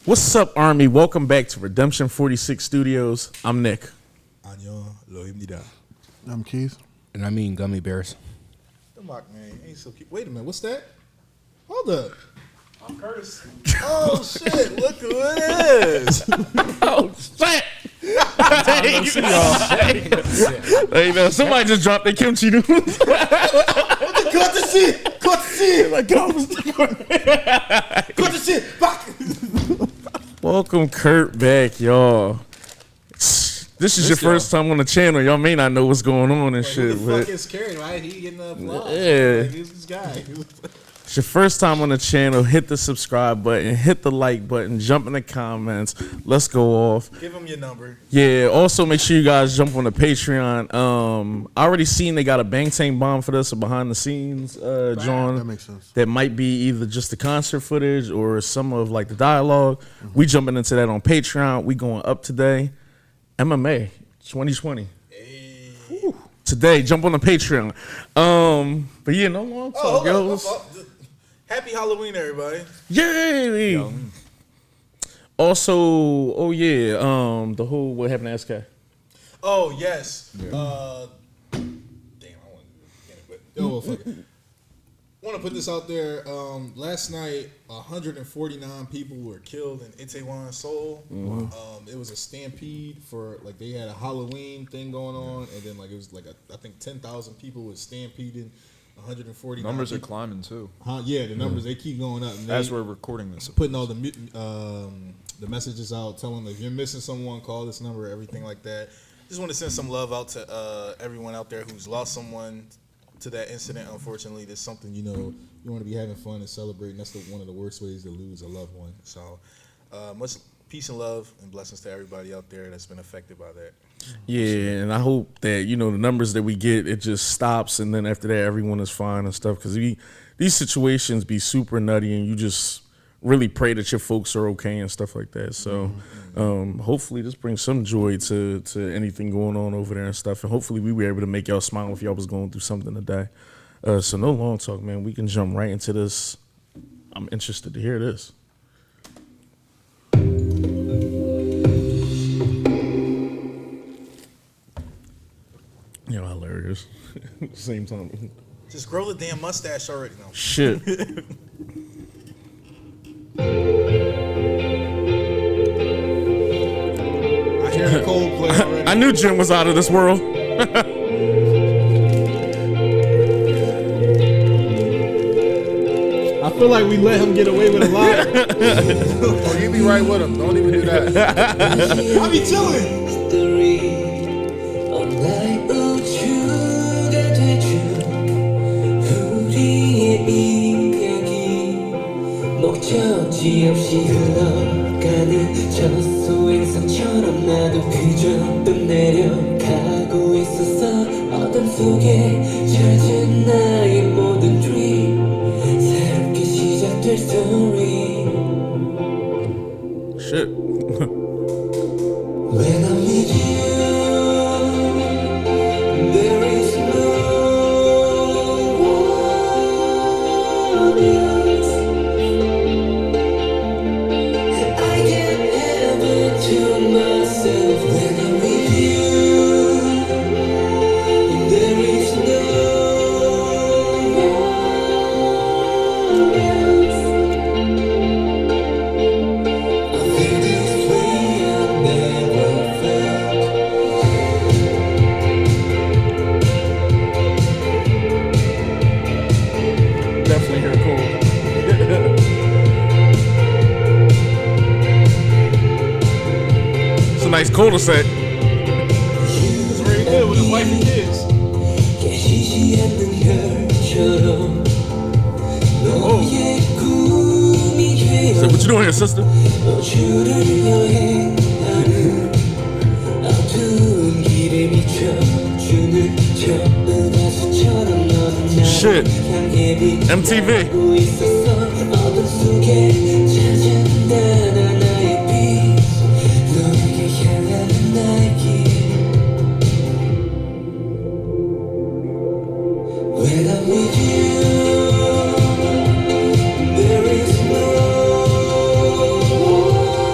What's up, Army? Welcome back to Redemption 46 Studios. I'm Nick. I'm Keith. And I mean gummy bears. The mock man ain't so cute. Wait a minute, what's that? Hold up. I'm Curtis. Oh shit! Look who it is. Oh shit! Hey, no, somebody just dropped their kimchi noodles. Cut the shit. Cut the shit. Like, cut the shit. Fuck. Welcome, Kurt, back, y'all. This is your first time on the channel. Y'all may not know what's going on and shit. Who the fuck is Carrie? Why he getting the applause? Yeah. Like, who's this guy? It's your first time on the channel. Hit the subscribe button, hit the like button, jump in the comments. Let's go off. Give him your number. Yeah, also make sure you guys jump on the Patreon. I already seen they got a Bangtan bomb for this, a behind the scenes, John. That makes sense. That might be either just the concert footage or some of like the dialogue. We jumping into that on Patreon. We going up today. MMA 2020. Hey. Today, jump on the Patreon. But yeah, no long talk, yo. Happy Halloween, everybody. Yay! Yo. Also, oh yeah, the whole what happened to SK. Oh yes. Yeah. Damn, I want to do it, but oh fuck it. Want to put this out there. Last night, 149 people were killed in Itaewon, Seoul. It was a stampede for like they had a Halloween thing going on, and then like it was like I think 10,000 people was stampeding. 149 Numbers people. are climbing too. Yeah, the numbers they keep going up. And As we're recording this, putting all the messages out, telling them if you're missing someone, call this number, everything like that. Just want to send some love out to everyone out there who's lost someone to that incident. Unfortunately, there's something you want to be having fun and celebrating. That's one of the worst ways to lose a loved one. So much peace and love and blessings to everybody out there that's been affected by that. Yeah, and I hope that the numbers that we get, it just stops, and then after that, everyone is fine and stuff. Because these situations be super nutty, and you just really pray that your folks are okay and stuff like that. So hopefully this brings some joy to anything going on over there and stuff. And hopefully we were able to make y'all smile if y'all was going through something today. So no long talk, man. We can jump right into this. I'm interested to hear this. Hilarious. Same time. Just grow the damn mustache already. No. Shit. I hear the Coldplay already. I knew Jim was out of this world. I feel like we let him get away with a lot. oh, you be right with him. Don't even do that. I be chilling. 목적지 없이 흘러가는 저 소행성처럼 나도 그저 떠내려가고 있었어 어둠 속에 젖은 나의 모든 dream 새롭게 시작될 story Shit. When I'm with you there is no one else to myself when I'm with you. There is no one else. I feel this way I never felt. Definitely hear cool. It's a nice cul-de-sac. It's very good with his wife and kids. 깨지지 않는 별처럼 너의 꿈이 So what you doing here, sister? 우주를 여행하는 어두운 길에 비춰주는 저 은하수처럼 너는 나를 Shit. 향해 MTV. 빛나고 있었어 어둠 속에 찾은 나의 빛 너에게 향하는 나의 길 When I'm with you there is no one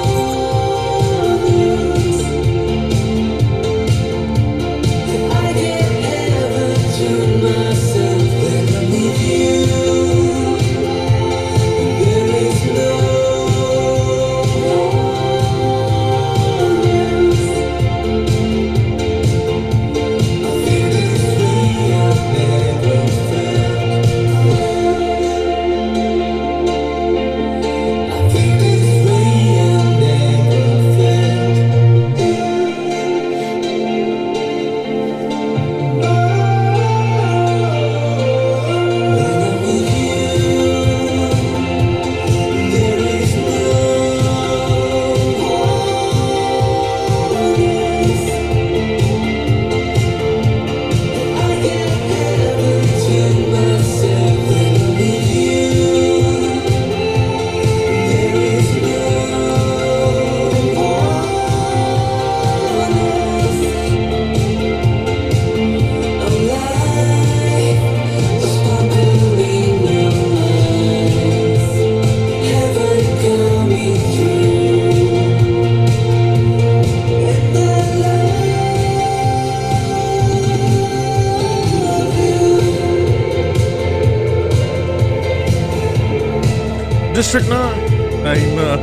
District 9? Ain't No,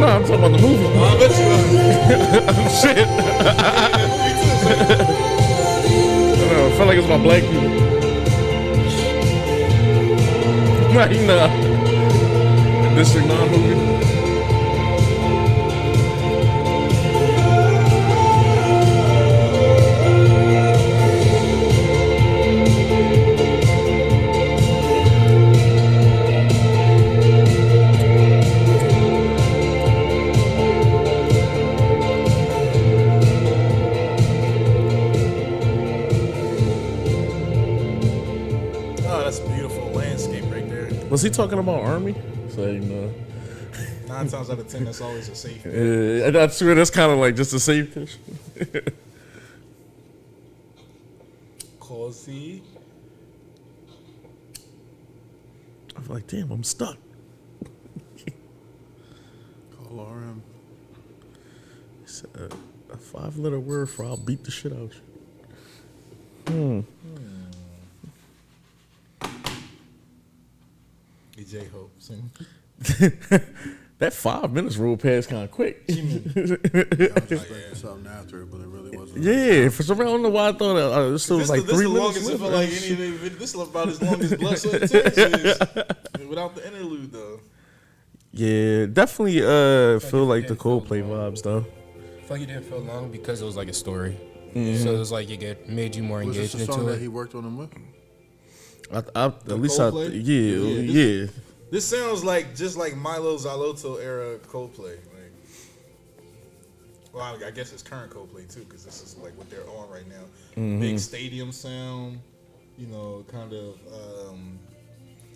I'm talking about the movie. I bet you Shit. I felt like it's about black people. Ain't District 9 movie. Was he talking about Army? Saying 9 times out of 10, that's always a safe. That's true. That's kind of like just a safe fish. Cozy. I feel like, damn, I'm stuck. Call RM. It's a 5-letter word for I'll beat the shit out you. DJ Hope. Sing. That 5 minutes rolled past kind of quick. I was expecting something after it, but it really wasn't. Yeah, for some reason, I don't know why I thought it still was like 3 minutes. This felt like any of the, this is about as long as Blood, Sweat, and Tears is. Without the interlude, though. Yeah, definitely feel like the Coldplay vibes, though. I feel like it didn't feel long because it was like a story. So it was like made you more Was engaged this a song into that it. he worked on him with? At least Coldplay? yeah. This sounds like just like Milo Zalotto era Coldplay. Like, well, I guess it's current Coldplay too, because this is like what they're on right now. Big stadium sound, you know, kind of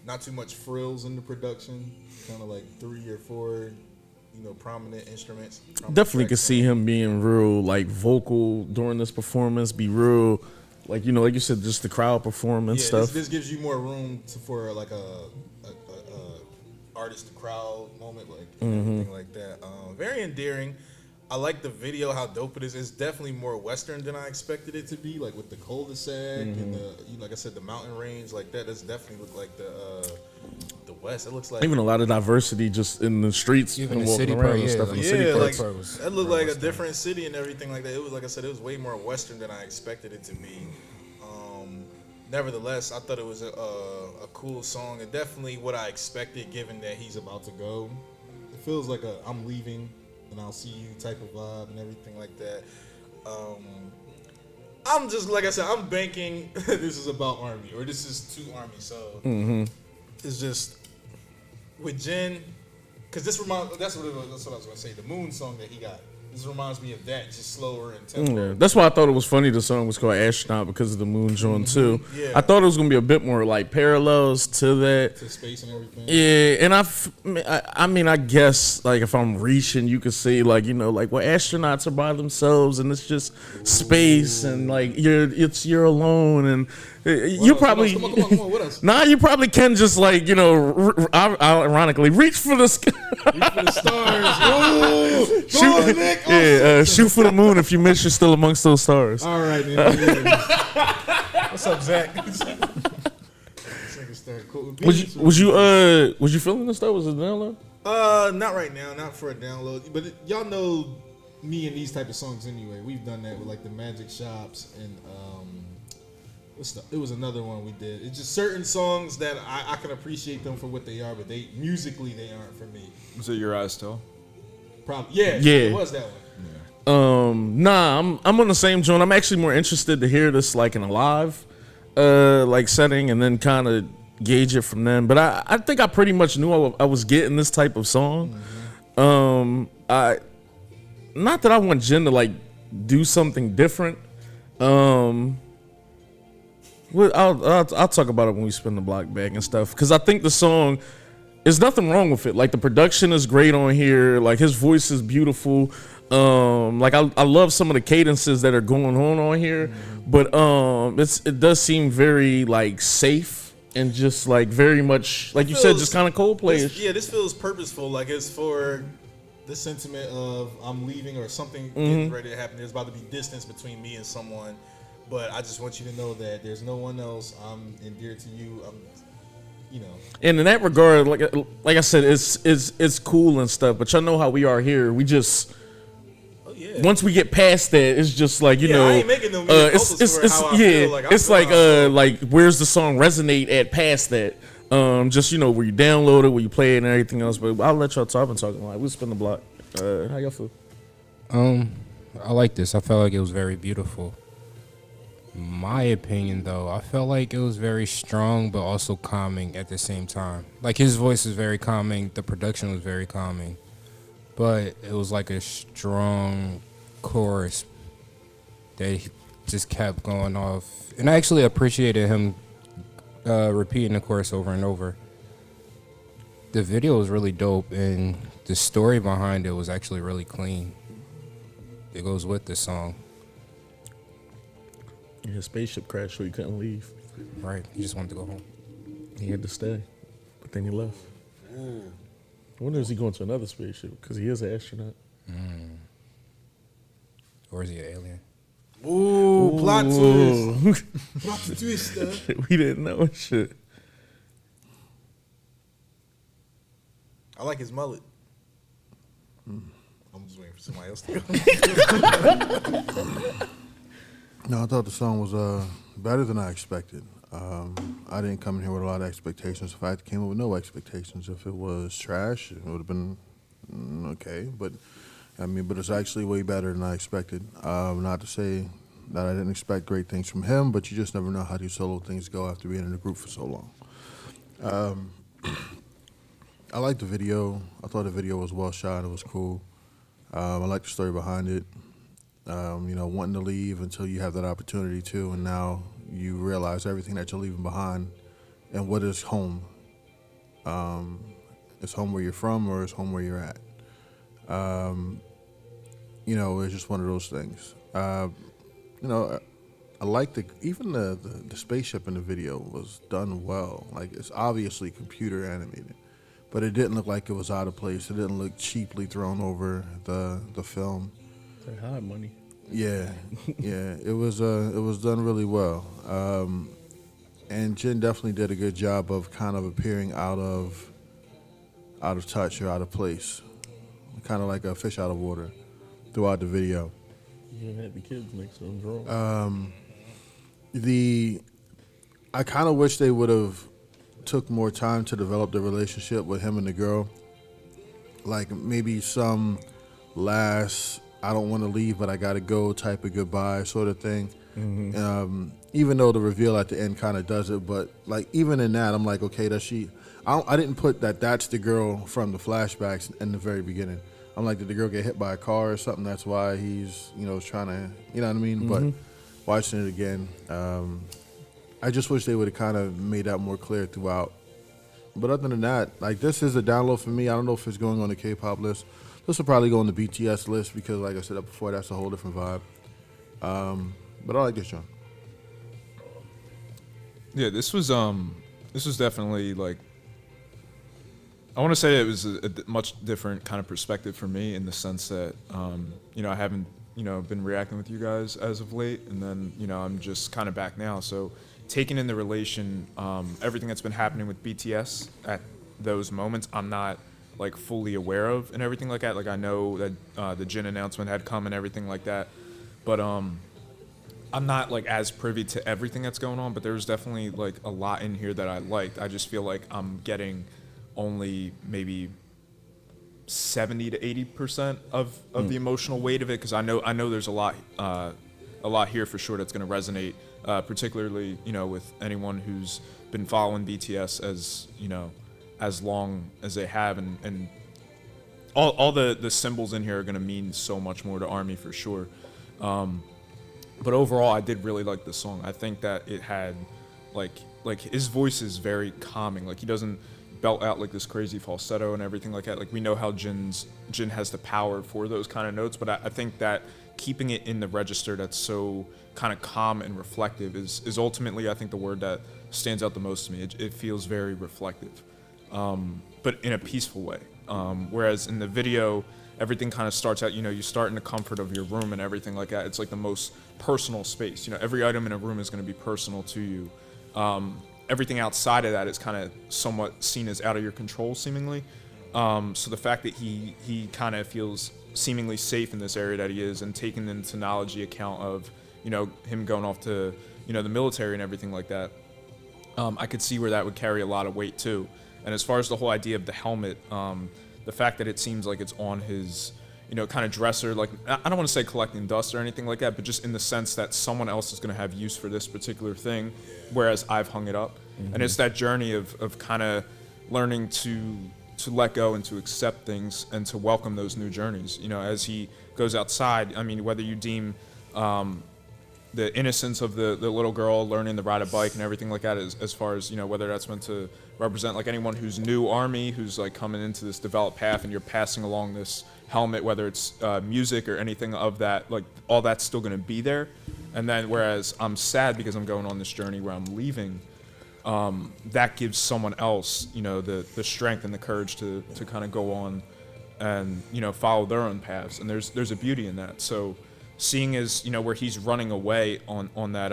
not too much frills in the production. Kind of like 3 or 4, you know, prominent instruments. Definitely could see him being real, like, vocal during this performance, be real, like, you know, like you said, just the crowd performance stuff. This gives you more room for like a artist to crowd moment, like everything like that. Very endearing. I like the video, how dope it is. It's definitely more Western than I expected it to be, like with the cul-de-sac and the, like I said, the mountain range, like that. That's definitely look like the West. It looks like Even a lot of diversity just in the streets Even and the walking city around part, and yeah, stuff. like- in the yeah, city like parts. that looked like a different city and everything like that. It was, like I said, it was way more Western than I expected it to be. Nevertheless, I thought it was a cool song and definitely what I expected, given that he's about to go. It feels like a I'm leaving and I'll see you type of vibe and everything like that. I'm just, like I said, I'm banking this is about Army, or this is to Army. So it's just with Jin, because that's what I was gonna say. The Moon song that he got. This reminds me of that, just slower and tempo. Yeah. That's why I thought it was funny the song was called Astronaut, because of the moon joint too. Yeah. I thought it was gonna be a bit more like parallels to that. To space and everything. Yeah, and I mean, I guess like if I'm reaching, you could say like, you know, like, well, astronauts are by themselves and it's just space and like you're alone and you probably Come on, what else? nah, you probably can just like, you know, ironically reach for the sky. Reach for the stars. Ooh, go on, Nick. Shoot for the moon. If you miss, you're still amongst those stars. All right, man. What's up, Zach? Was you feeling this stuff? Was it download? Not right now, not for a download. But y'all know me and these type of songs anyway. We've done that with like the Magic Shops and it was another one we did. It's just certain songs that I can appreciate them for what they are, but they musically they aren't for me. Was it Your Eyes Still? Probably, yeah, Yeah. it was that one. Nah, I'm on the same joint. I'm actually more interested to hear this like in a live like setting and then kind of gauge it from them. But I think I pretty much knew I was getting this type of song. Not that I want Jin to like do something different. I'll talk about it when we spin the block back and stuff, because I think the song, there's nothing wrong with it. Like the production is great on here. Like his voice is beautiful. Like I love some of the cadences that are going on here, but it does seem very like safe and just like very much like you said, just kind of Coldplay-ish. This feels purposeful. Like it's for the sentiment of I'm leaving or something getting ready to happen. There's about to be distance between me and someone, but I just want you to know that there's no one else. I'm endeared to you. you know. And in that regard, like I said, it's cool and stuff. But y'all know how we are here. We just once we get past that, it's just like you know, I ain't making them it's how I feel. Like, it's like where's the song resonate at past that? Just you know where you download it, where you play it, and everything else. But I'll let y'all talk. I've been talking like we'll spin the block. How y'all feel? I like this. I felt like it was very beautiful. My opinion, though, I felt like it was very strong, but also calming at the same time. Like his voice is very calming, the production was very calming, but it was like a strong chorus that he just kept going off. And I actually appreciated him repeating the chorus over and over. The video was really dope, and the story behind it was actually really clean. It goes with the song. His spaceship crashed, so he couldn't leave. Right, he just wanted to go home. He had to stay, but then he left. I wonder is he going to another spaceship because he is an astronaut. Or is he an alien? Ooh, plot twist. Plot twist. We didn't know and shit. I like his mullet. I'm just waiting for somebody else to go. No, I thought the song was better than I expected. I didn't come in here with a lot of expectations. In fact, I came in with no expectations. If it was trash, it would have been okay. But it's actually way better than I expected. Not to say that I didn't expect great things from him, but you just never know how these solo things go after being in a group for so long. I liked the video. I thought the video was well shot. It was cool. I liked the story behind it. Wanting to leave until you have that opportunity to, and now you realize everything that you're leaving behind, and what is home. Is home where you're from, or is home where you're at? It's just one of those things. I like the spaceship in the video was done well. Like it's obviously computer animated, but it didn't look like it was out of place. It didn't look cheaply thrown over the film. They hide money. Yeah, it was done really well, and Jin definitely did a good job of kind of appearing out of touch or out of place, kind of like a fish out of water throughout the video. You had the kids make some draw. I kind of wish they would have took more time to develop the relationship with him and the girl, like maybe some last I don't want to leave, but I got to go type of goodbye sort of thing. Mm-hmm. Even though the reveal at the end kind of does it, but like even in that, I'm like, okay, does she? I didn't put that's the girl from the flashbacks in the very beginning. I'm like, did the girl get hit by a car or something? That's why he's trying to, you know what I mean? Mm-hmm. But watching it again, I just wish they would have kind of made that more clear throughout. But other than that, like this is a download for me. I don't know if it's going on the K-pop list. This will probably go on the BTS list because, like I said up before, that's a whole different vibe. But I like this one. Yeah, this was definitely like, I want to say it was a much different kind of perspective for me in the sense that I haven't been reacting with you guys as of late, and then I'm just kind of back now. So taking in the relation, everything that's been happening with BTS at those moments, I'm not like fully aware of and everything like that. Like I know that the Jin announcement had come and everything like that, but I'm not like as privy to everything that's going on. But there's definitely like a lot in here that I liked. I just feel like I'm getting only maybe 70 to 80% of the emotional weight of it, because I know there's a lot here for sure that's going to resonate, particularly with anyone who's been following BTS as long as they have, and all the symbols in here are going to mean so much more to ARMY for sure. But overall, I did really like the song. I think that it had like his voice is very calming. Like he doesn't belt out like this crazy falsetto and everything like that. Like we know how Jin has the power for those kind of notes, but I think that keeping it in the register that's so kind of calm and reflective is ultimately, I think, the word that stands out the most to me. It feels very reflective, but in a peaceful way. Whereas in the video, everything kind of starts out, you start in the comfort of your room and everything like that. It's like the most personal space. Every item in a room is going to be personal to you. everything outside of that is kind of somewhat seen as out of your control, seemingly. So the fact that he kind of feels seemingly safe in this area that he is, and taking into knowledge the account of, him going off to, the military and everything like that, I could see where that would carry a lot of weight too. And as far as the whole idea of the helmet, the fact that it seems like it's on his, kind of dresser, like, I don't want to say collecting dust or anything like that, but just in the sense that someone else is going to have use for this particular thing, whereas I've hung it up. And it's that journey of kind of learning to let go and to accept things and to welcome those new journeys. As he goes outside, I mean, whether you deem the innocence of the little girl learning to ride a bike and everything like that, as far as, whether that's meant to represent like anyone who's new Army, who's like coming into this developed path, and you're passing along this helmet, whether it's music or anything of that, like all that's still going to be there. And then whereas I'm sad because I'm going on this journey where I'm leaving, that gives someone else, the strength and the courage to kind of go on and, follow their own paths. And there's a beauty in that. So seeing as, where he's running away on that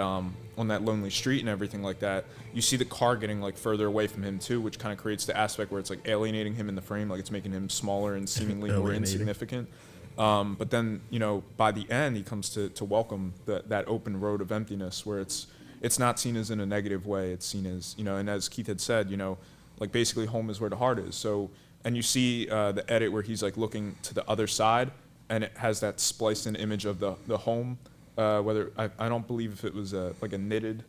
lonely street and everything like that, you see the car getting like further away from him too, which kind of creates the aspect where it's like alienating him in the frame, like it's making him smaller and seemingly more insignificant. But then, by the end, he comes to welcome that open road of emptiness, where it's not seen as in a negative way. It's seen as, and as Keith had said, like basically home is where the heart is. So, and you see the edit where he's like looking to the other side, and it has that spliced in image of the home. Whether I don't believe if it was like a knitted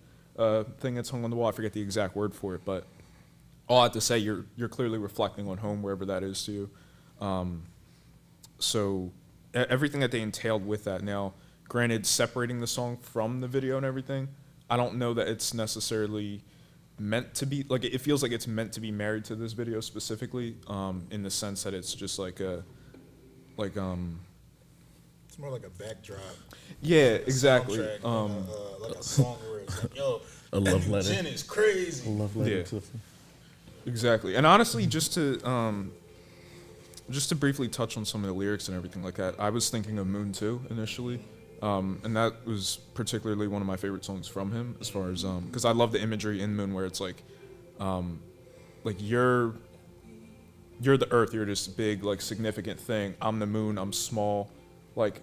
thing that's hung on the wall. I forget the exact word for it, but all I have to say, you're clearly reflecting on home wherever that is to you. So everything that they entailed with that. Now, granted, separating the song from the video and everything, I don't know that it's necessarily meant to be, like, it feels like it's meant to be married to this video specifically, in the sense that it's just like it's more like a backdrop. Yeah, Like a exactly. soundtrack, like a song where it's like, yo, A love letter. Jin is crazy. A love letter. Yeah. To Exactly. And honestly, just to briefly touch on some of the lyrics and everything like that, I was thinking of Moon 2 initially. And that was particularly one of my favorite songs from him, as far as, because I love the imagery in Moon where it's like you're the earth, you're this big, like, significant thing. I'm the moon, I'm small. Like,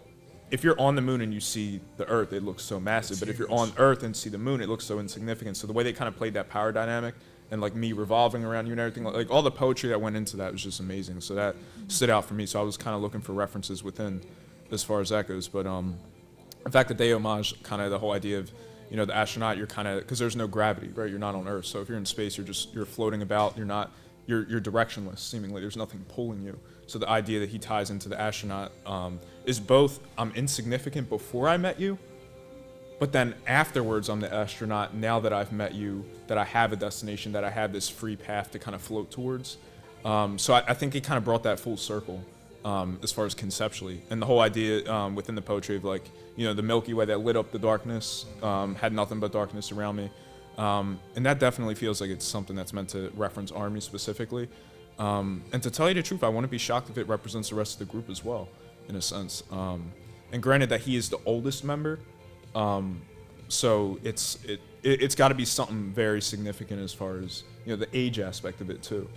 if you're on the moon and you see the earth, it looks so massive. But if you're on earth and see the moon, it looks so insignificant. So the way they kind of played that power dynamic, and like me revolving around you and everything, like all the poetry that went into that was just amazing. So that stood out for me. So I was kind of looking for references within, as far as that goes. But the fact that they homage kind of the whole idea of, the astronaut, you're kind of, because there's no gravity, right? You're not on Earth. So if you're in space, you're floating about. You're directionless, seemingly. There's nothing pulling you. So the idea that he ties into the astronaut is both, I'm insignificant before I met you, but then afterwards I'm the astronaut, now that I've met you, that I have a destination, that I have this free path to kind of float towards. So I think it kind of brought that full circle, as far as conceptually. And the whole idea within the poetry of, like, the Milky Way that lit up the darkness, had nothing but darkness around me. And that definitely feels like it's something that's meant to reference Army specifically. And to tell you the truth, I wouldn't be shocked if it represents the rest of the group as well, in a sense. And granted that he is the oldest member, so it's got to be something very significant as far as, the age aspect of it too.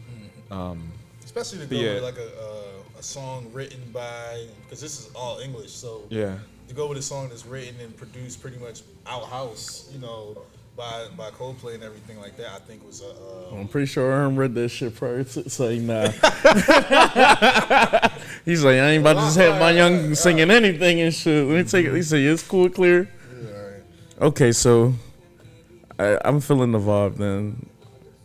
Especially to go with like a song written by, because this is all English, so Yeah. to go with a song that's written and produced pretty much outhouse, by Coldplay and everything like that, I think was I'm pretty sure Aaron read that shit prior to saying nah. He's like, I ain't about to just have my young singing anything and shit. Let me take it. He said, it's cool, clear. Okay, so I'm feeling the vibe then.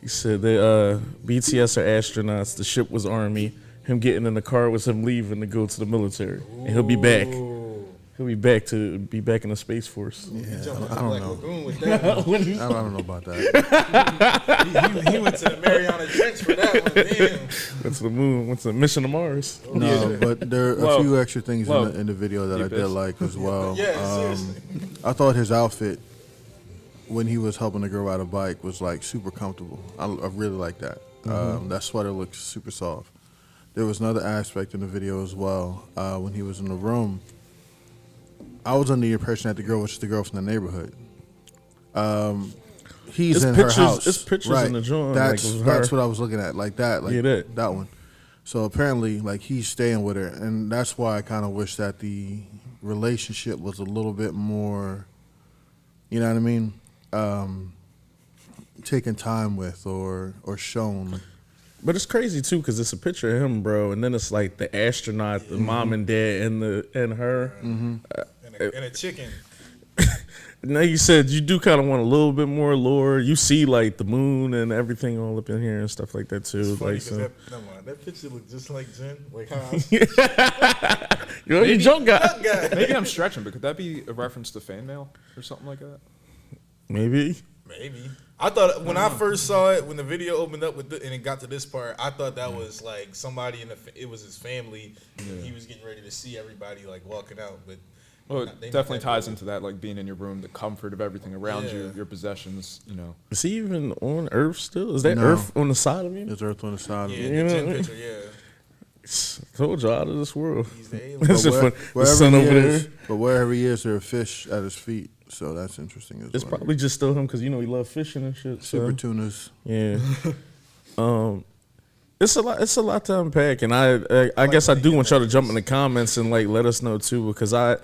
He said the BTS are astronauts, the ship was Army. Him getting in the car was him leaving to go to the military. And he'll be back. He'll be back in the Space Force. Yeah, I don't know. With that I don't know about that. he went to the Mariana Trench for that one. Damn. Went to the moon, went to the mission to Mars. No, but there are a few extra things in the video that I did Deepest. like as well. Yeah, seriously. I thought his outfit when he was helping the girl ride a bike was like super comfortable. I really like that. That sweater looks super soft. There was another aspect in the video as well. When he was in the room, I was under the impression that the girl was just the girl from the neighborhood. he's It's in pictures- her house. it's pictures right. in the joint, That's like, of that's her. what I was looking at, like that, like Yeah, that one. So apparently, like he's staying with her, and that's why I kind of wish that the relationship was a little bit more. You know what I mean? Taken time with or shown. But it's crazy too because it's a picture of him, bro, and then it's like the astronaut, the mom and dad, and her. And a chicken. Now you said you do kind of want a little bit more lore. You see like the moon and everything all up in here and stuff like that too. It's funny Like, 'cause so. never mind. That picture looked just like Jin. Like how You joke guy. Maybe I'm stretching, but could that be a reference to fan mail or something like that? Maybe. Maybe. I thought when I first saw it, when the video opened up with and it got to this part, I thought that was like somebody it was his family. And he was getting ready to see everybody like walking out, but Well, they it not definitely that ties cool. into that, like being in your room, the comfort of everything around you, Yeah. your possessions, you know. Is he even on Earth still? Is that No. Earth on the side of him? There's Earth on the side Yeah, of it. You the know Jin what I mean? picture, yeah. Told you out of this world. He's the alien. That's just But fun. The wherever sun he over is, there. but wherever he is, there are fish at his feet. So that's interesting as It's well. probably just still him because you know he loves fishing and shit. So. Super tunas. Yeah. It's a lot. It's a lot to unpack, and I guess I do want y'all to jump in the comments and like let us know too, because I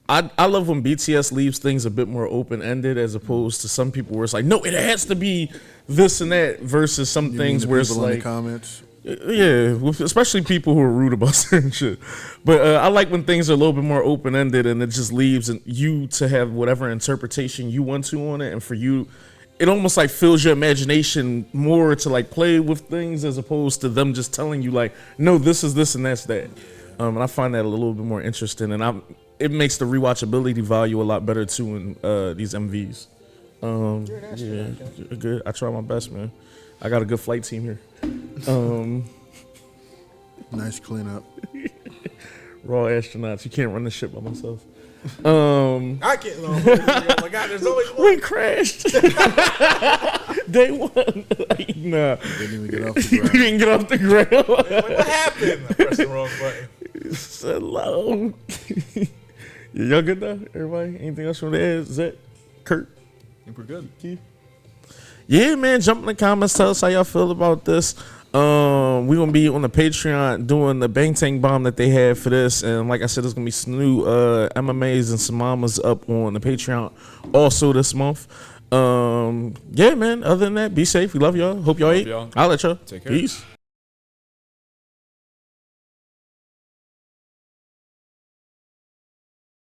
love when BTS leaves things a bit more open ended as opposed to some people where it's like, no, it has to be this and that, versus some You things mean the where it's people in like, the comments. yeah, especially people who are rude about certain shit. But I like when things are a little bit more open ended and it just leaves you to have whatever interpretation you want to on it, and for you, it almost like fills your imagination more to like play with things as opposed to them just telling you like, no, this is this and that's that. And I find that a little bit more interesting, and it makes the rewatchability value a lot better too in these MVs. Yeah, good. I try my best, man. I got a good flight team here. Nice cleanup. Raw astronauts. You can't run this shit by myself. I can't. Oh my God, there's always one. We crashed. Day one. Like, nah. Didn't even get off the We ground. didn't get off the ground. Like, what happened? I pressed the wrong button. Hello. Yeah, y'all good now? Everybody? Anything else you want to add? Zach? Kurt? I think we're good. Keith? Yeah, man. Jump in the comments. Tell us how y'all feel about this. We're gonna be on the Patreon doing the Bang Tang Bomb that they had for this, and like I said, there's gonna be some new MMAs and some mamas up on the Patreon also this month. Yeah, man. Other than that, be safe. We love y'all. Hope y'all ate. y'all. I'll let y'all. Take care. Peace.